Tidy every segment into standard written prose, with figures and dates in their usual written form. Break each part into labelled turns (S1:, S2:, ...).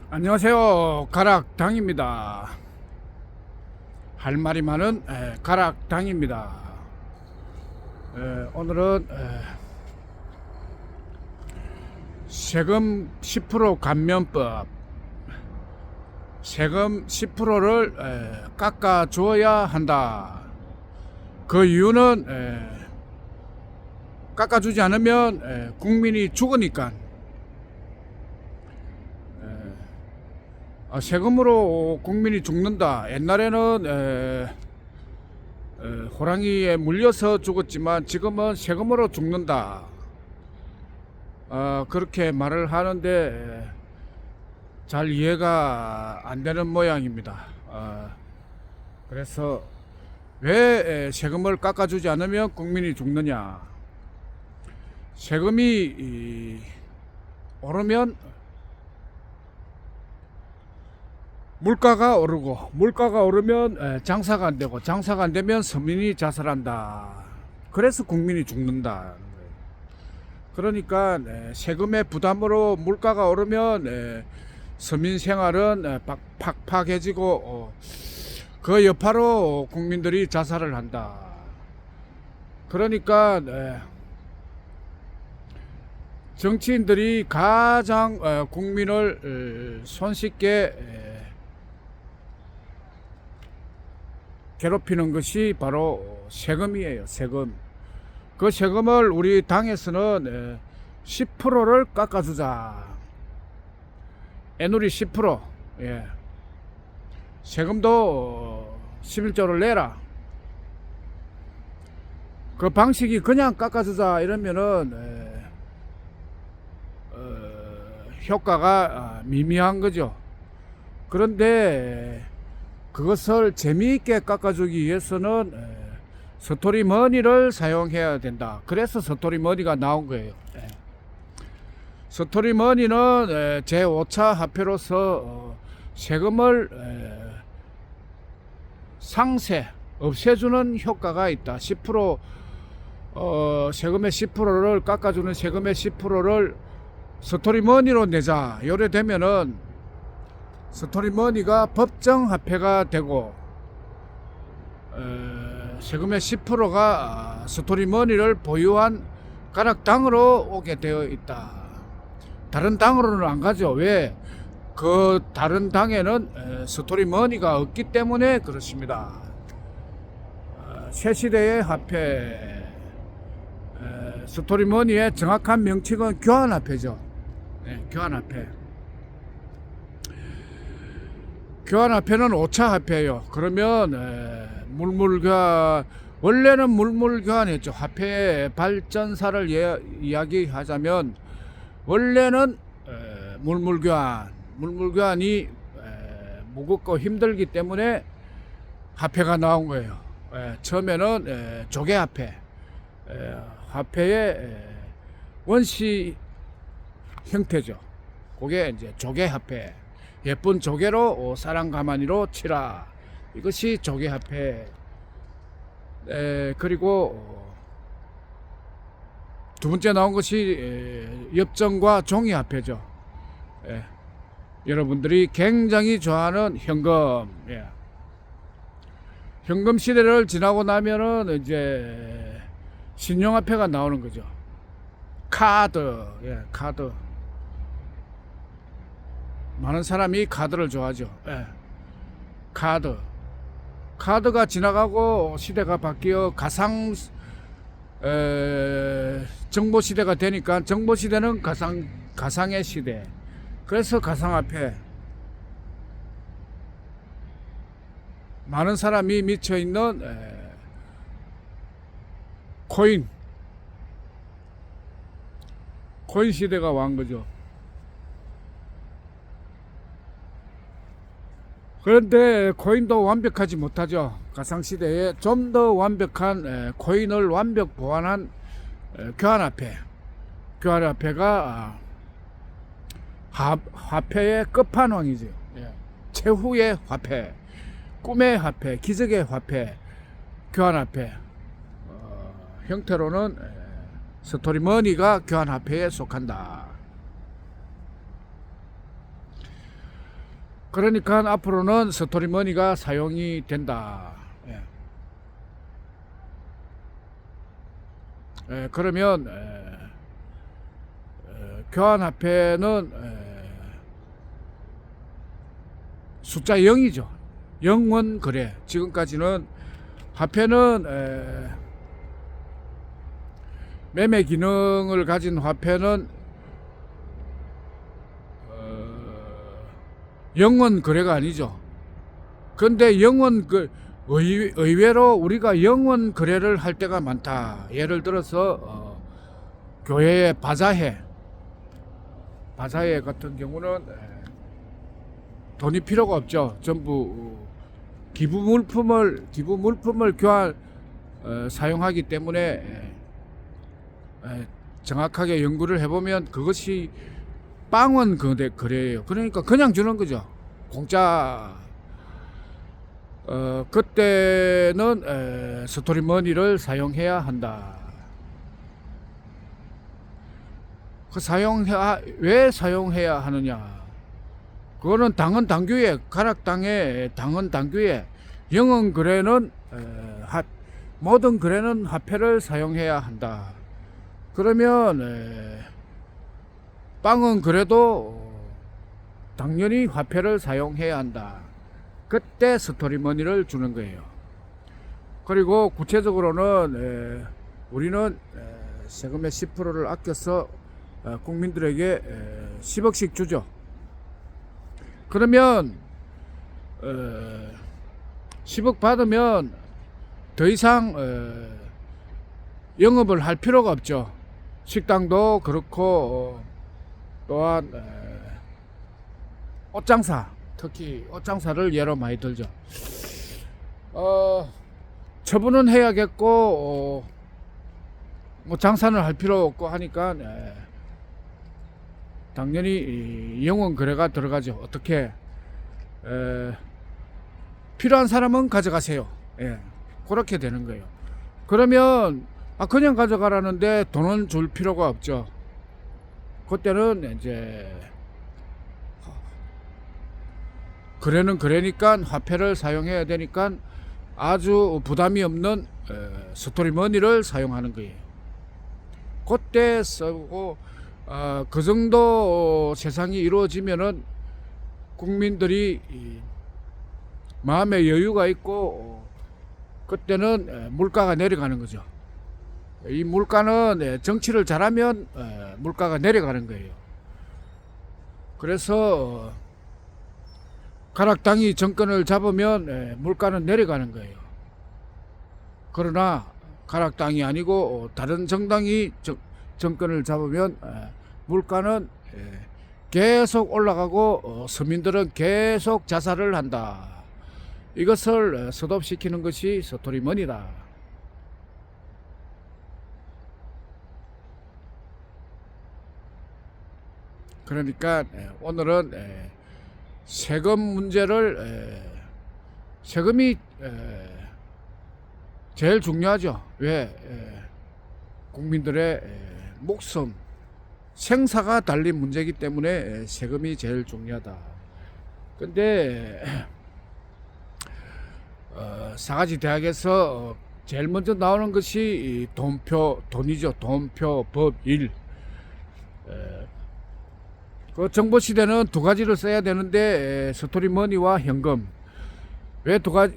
S1: 안녕하세요. 가락당입니다. 할 말이 많은 가락당입니다. 오늘은 세금 10% 감면법, 세금 10%를 깎아줘야 한다. 그 이유는 깎아주지 않으면 국민이 죽으니까. 세금으로 국민이 죽는다. 옛날에는 호랑이에 물려서 죽었지만 지금은 세금으로 죽는다. 그렇게 말을 하는데 잘 이해가 안 되는 모양입니다. 그래서 왜 세금을 깎아주지 않으면 국민이 죽느냐? 세금이 오르면 물가가 오르고, 물가가 오르면 장사가 안 되고, 장사가 안 되면 서민이 자살한다. 그래서 국민이 죽는다. 그러니까 세금의 부담으로 물가가 오르면 서민 생활은 팍팍해지고, 그 여파로 국민들이 자살을 한다. 그러니까 정치인들이 가장 국민을 손쉽게 괴롭히는 것이 바로 세금이에요. 세금. 그 세금을 우리 당에서는 10%를 깎아주자. 애누리 10%. 예. 세금도 11조를 내라. 그 방식이 그냥 깎아주자 이러면은 효과가 미미한 거죠. 그런데 그것을 재미있게 깎아주기 위해서는 스토리 머니를 사용해야 된다. 그래서 스토리 머니가 나온 거예요. 스토리 머니는 제5차 화폐로서 세금을 상세 없애주는 효과가 있다. 10% 세금의 10%를 깎아주는 세금의 10%를 스토리 머니로 내자. 요래 되면은 스토리머니가 법정 화폐가 되고 세금의 10%가 스토리머니를 보유한 가락당으로 오게 되어 있다. 다른 당으로는 안 가죠. 왜? 그 다른 당에는 스토리머니가 없기 때문에 그렇습니다. 새 시대의 화폐, 스토리머니의 정확한 명칭은 교환화폐죠. 교환화폐. 교환화폐는 5차 화폐예요. 그러면 물물교환, 원래는 물물교환이었죠. 화폐 발전사를 이야기하자면 원래는 물물교환이 무겁고 힘들기 때문에 화폐가 나온 거예요. 처음에는 조개화폐, 화폐의 원시 형태죠. 그게 이제 조개화폐. 예쁜 조개로 사랑 가마니로 치라. 이것이 조개화폐. 그리고 두 번째 나온 것이 엽전과 종이화폐죠. 여러분들이 굉장히 좋아하는 현금. 현금 시대를 지나고 나면은 이제 신용화폐가 나오는 거죠. 카드. 카드. 많은 사람이 카드를 좋아하죠. 카드가 지나가고 시대가 바뀌어 가상 정보 시대가 되니까 정보 시대는 가상의 시대. 그래서 가상화폐. 많은 사람이 미쳐 있는 코인 시대가 완 거죠. 그런데 코인도 완벽하지 못하죠. 가상시대에 좀 더 완벽한 코인을 완벽 보완한 교환화폐. 교환화폐가 화폐의 끝판왕이죠. 최후의 화폐, 꿈의 화폐, 기적의 화폐, 교환화폐. 형태로는 스토리머니가 교환화폐에 속한다. 그러니까 앞으로는 스토리머니가 사용이 된다. 예. 그러면 교환화폐는 숫자 0이죠. 영원 거래. 지금까지는 화폐는 매매 기능을 가진 화폐는 영원 거래가 아니죠. 근데 의외로 우리가 영원 거래를 할 때가 많다. 예를 들어서 교회의 바자회 같은 경우는 돈이 필요가 없죠. 전부 기부 물품을 교환 사용하기 때문에 정확하게 연구를 해보면 그것이 빵원 거래예요. 그러니까 그냥 주는 거죠. 공짜. 그때는 스토리머니를 사용해야 한다. 왜 사용해야 하느냐? 그거는 당헌 당규에, 가락당의 당헌 당규에 영원 거래는 모든 거래는 화폐를 사용해야 한다. 그러면 빵원 거래도 당연히 화폐를 사용해야 한다. 그때 스토리머니를 주는 거예요. 그리고 구체적으로는 우리는 세금의 10%를 아껴서 국민들에게 10억씩 주죠. 그러면 10억 받으면 더 이상 영업을 할 필요가 없죠. 식당도 그렇고 또한 옷장사, 특히 옷장사를 예로 많이 들죠. 처분은 해야겠고 뭐 장사는 할 필요 없고 하니까 당연히 영원 거래가 들어가죠. 어떻게 필요한 사람은 가져가세요. 예, 그렇게 되는 거예요. 그러면 그냥 가져가라는데 돈은 줄 필요가 없죠. 그때는 이제 거래는 거래니까 화폐를 사용해야 되니까 아주 부담이 없는 스토리머니를 사용하는 거예요. 그때 쓰고 그 정도 세상이 이루어지면은 국민들이 마음의 여유가 있고 그때는 물가가 내려가는 거죠. 이 물가는 정치를 잘하면 물가가 내려가는 거예요. 그래서 가락당이 정권을 잡으면 물가는 내려가는 거예요. 그러나 가락당이 아니고 다른 정당이 정권을 잡으면 물가는 계속 올라가고 서민들은 계속 자살을 한다. 이것을 스톱시키는 것이 스토리머니다. 그러니까 오늘은 세금 문제를 세금이 제일 중요하죠. 왜? 국민들의 목숨, 생사가 달린 문제이기 때문에 세금이 제일 중요하다. 근데 사가지 대학에서 제일 먼저 나오는 것이 돈이죠. 돈표, 법, 일. 그 정보 시대는 두 가지를 써야 되는데 스토리머니와 현금. 왜 두 가지?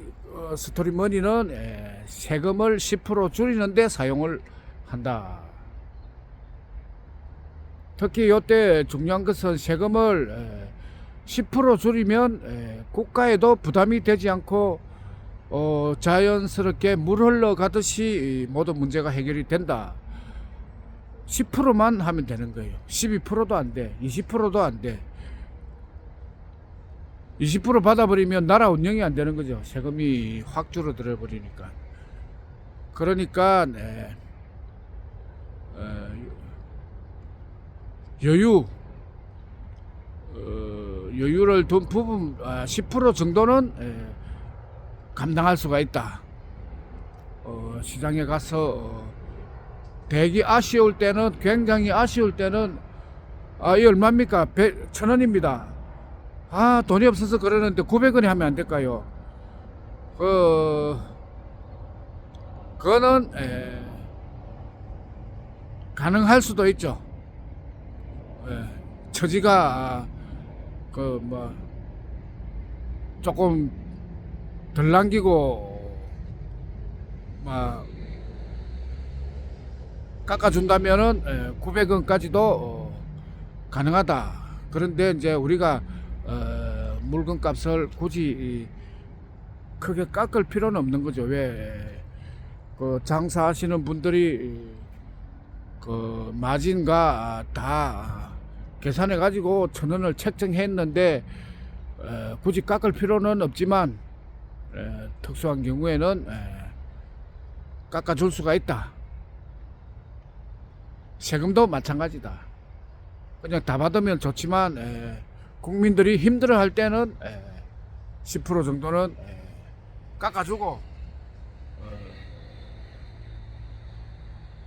S1: 스토리머니는 세금을 10% 줄이는데 사용을 한다. 특히 이때 중요한 것은 세금을 10% 줄이면 국가에도 부담이 되지 않고 자연스럽게 물 흘러가듯이 모든 문제가 해결이 된다. 10%만 하면 되는 거예요. 12%도 안 돼. 20%도 안 돼. 20% 받아버리면 나라 운영이 안 되는 거죠. 세금이 확 줄어들어 버리니까. 그러니까 여유를 둔 부분 10% 정도는 감당할 수가 있다. 시장에 가서 대기 아쉬울 때는, 굉장히 아쉬울 때는 이 얼마입니까? 1,000원입니다. 아, 돈이 없어서 그러는데 900원에 하면 안 될까요? 그거는 가능할 수도 있죠. 처지가 그 뭐 조금 덜 남기고 막 깎아준다면은 900원까지도 가능하다. 그런데 이제 우리가 물건 값을 굳이 크게 깎을 필요는 없는 거죠. 왜 그 장사하시는 분들이 그 마진과 다 계산해 가지고 1,000원을 책정했는데 굳이 깎을 필요는 없지만 특수한 경우에는 깎아줄 수가 있다. 세금도 마찬가지다. 그냥 다 받으면 좋지만 국민들이 힘들어할 때는 10% 정도는 깎아주고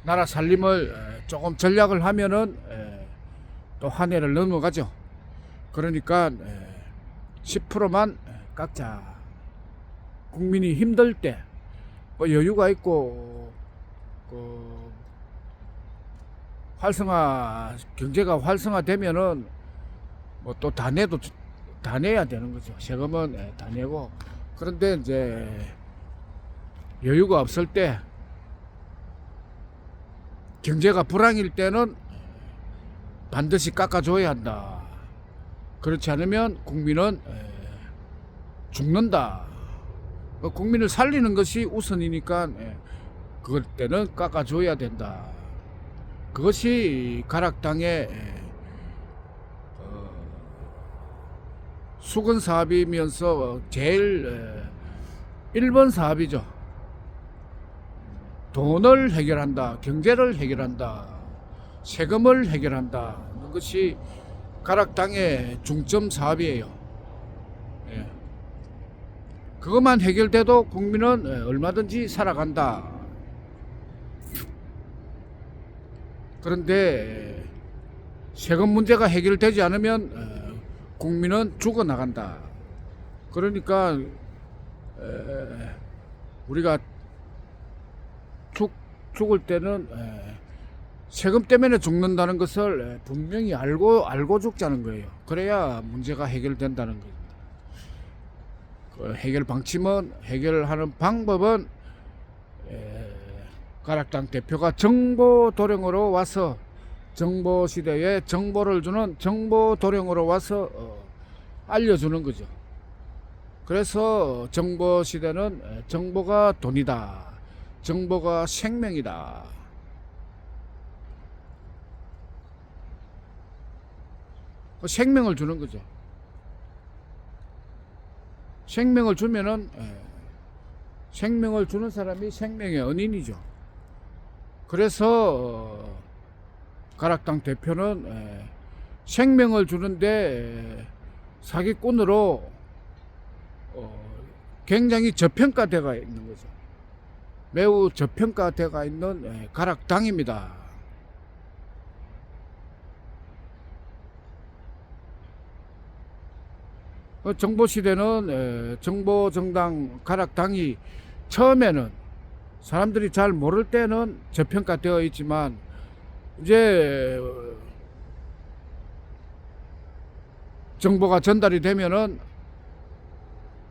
S1: 나라 살림을 조금 전략을 하면은 또 한 해를 넘어가죠. 그러니까 10%만 깎자. 국민이 힘들 때 뭐 여유가 있고 그 경제가 활성화되면은 뭐 또 다 내야 되는 거죠. 세금은 다 내고. 그런데 이제 여유가 없을 때, 경제가 불황일 때는 반드시 깎아줘야 한다. 그렇지 않으면 국민은 죽는다. 국민을 살리는 것이 우선이니까 그럴 때는 깎아줘야 된다. 그것이 가락당의 수건 사업이면서 제일 1번 사업이죠. 돈을 해결한다, 경제를 해결한다, 세금을 해결한다. 그것이 가락당의 중점 사업이에요. 그것만 해결돼도 국민은 얼마든지 살아간다. 그런데 세금 문제가 해결되지 않으면 국민은 죽어나간다. 그러니까 우리가 죽을 때는 세금 때문에 죽는다는 것을 분명히 알고 죽자는 거예요. 그래야 문제가 해결된다는 겁니다. 그 해결하는 방법은 가락당 대표가 정보 도령으로 와서, 정보 시대에 정보를 주는 정보 도령으로 와서 알려주는 거죠. 그래서 정보 시대는 정보가 돈이다, 정보가 생명이다. 생명을 주는 거죠. 생명을 주면은 생명을 주는 사람이 생명의 은인이죠. 그래서 가락당 대표는 생명을 주는데 사기꾼으로 굉장히 저평가되어 있는 거죠. 매우 저평가되어 있는 가락당입니다. 정보시대는 정보정당 가락당이 처음에는 사람들이 잘 모를 때는 저평가되어 있지만, 이제 정보가 전달이 되면은,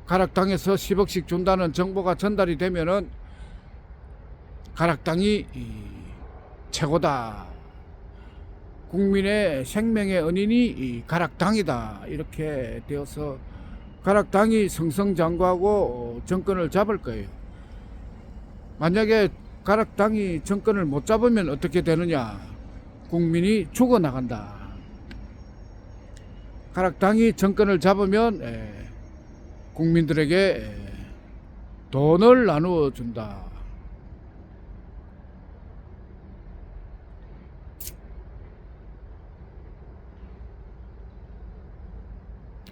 S1: 가락당에서 10억씩 준다는 정보가 전달이 되면은 가락당이 최고다, 국민의 생명의 은인이 가락당이다, 이렇게 되어서 가락당이 승승장구하고 정권을 잡을 거예요. 만약에 가락당이 정권을 못 잡으면 어떻게 되느냐? 국민이 죽어나간다. 가락당이 정권을 잡으면 국민들에게 돈을 나누어 준다.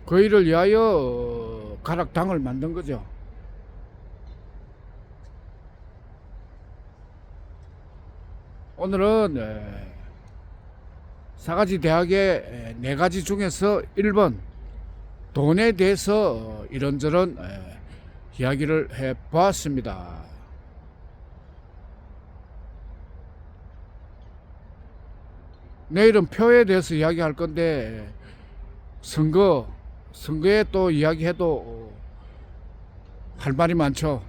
S1: 그 일을 위하여 가락당을 만든 거죠. 오늘은 사가지 대학의 4가지 중에서 1번 돈에 대해서 이런저런 이야기를 해 보았습니다. 내일은 표에 대해서 이야기할 건데 선거에 또 이야기해도 할 말이 많죠.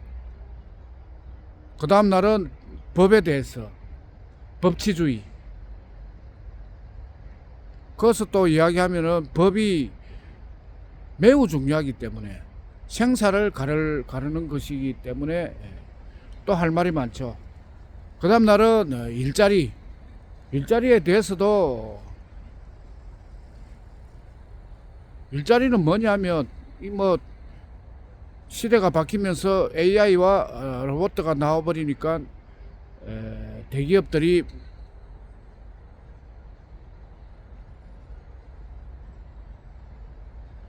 S1: 그 다음 날은 법에 대해서, 법치주의. 거기서 또 이야기하면은 법이 매우 중요하기 때문에, 생사를 가르는 것이기 때문에 또 할 말이 많죠. 그 다음 날은 일자리에 대해서도, 일자리는 뭐냐면 시대가 바뀌면서 AI와 로봇가 나와버리니까 대기업들이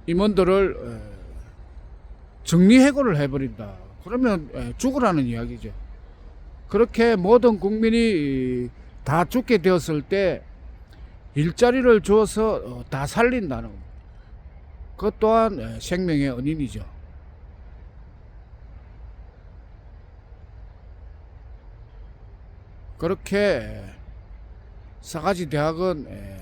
S1: 임원들을 정리해고를 해버린다. 그러면 죽으라는 이야기죠. 그렇게 모든 국민이 다 죽게 되었을 때 일자리를 주어서 다 살린다는 것 또한 생명의 은인이죠. 그렇게 싸가지 대학은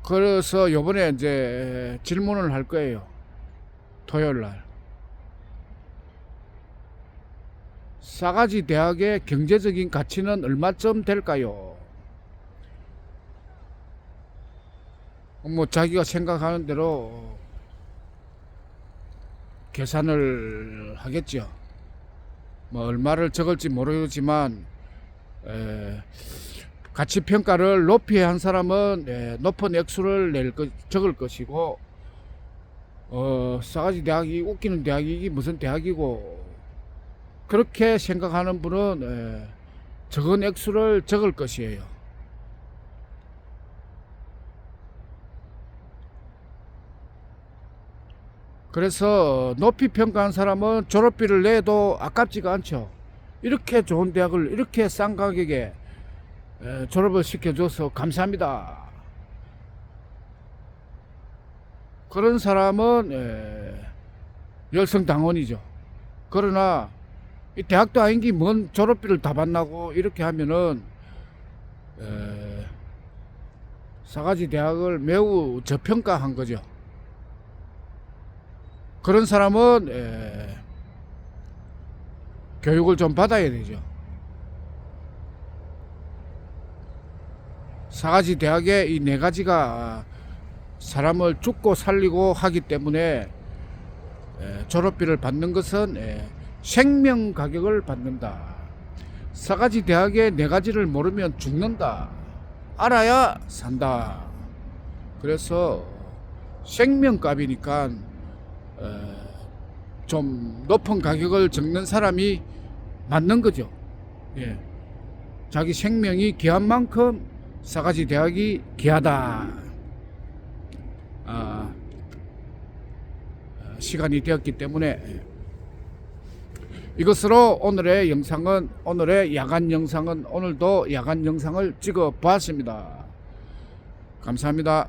S1: 그래서 요번에 이제 질문을 할 거예요. 토요일 날. 싸가지 대학의 경제적인 가치는 얼마쯤 될까요? 자기가 생각하는 대로 계산을 하겠죠. 얼마를 적을지 모르지만 가치 평가를 높이 한 사람은 높은 액수를 적을 것이고, 싸가지 대학이 웃기는 대학이기 무슨 대학이고, 그렇게 생각하는 분은 적은 액수를 적을 것이에요. 그래서 높이 평가한 사람은 졸업비를 내도 아깝지가 않죠. 이렇게 좋은 대학을 이렇게 싼 가격에 졸업을 시켜줘서 감사합니다. 그런 사람은 열성당원이죠. 그러나 이 대학도 아닌게 뭔 졸업비를 다 받나고 이렇게 하면은 싸가지 대학을 매우 저평가한 거죠. 그런 사람은 교육을 좀 받아야 되죠. 싸가지 대학의 이 네 가지가 사람을 죽고 살리고 하기 때문에 졸업비를 받는 것은 생명 가격을 받는다. 싸가지 대학의 네 가지를 모르면 죽는다. 알아야 산다. 그래서 생명값이니까 좀 높은 가격을 적는 사람이 맞는 거죠. 자기 생명이 귀한 만큼 싸가지 대학이 귀하다. 시간이 되었기 때문에 이것으로 오늘의 야간 영상은 오늘도 야간 영상을 찍어 보았습니다. 감사합니다.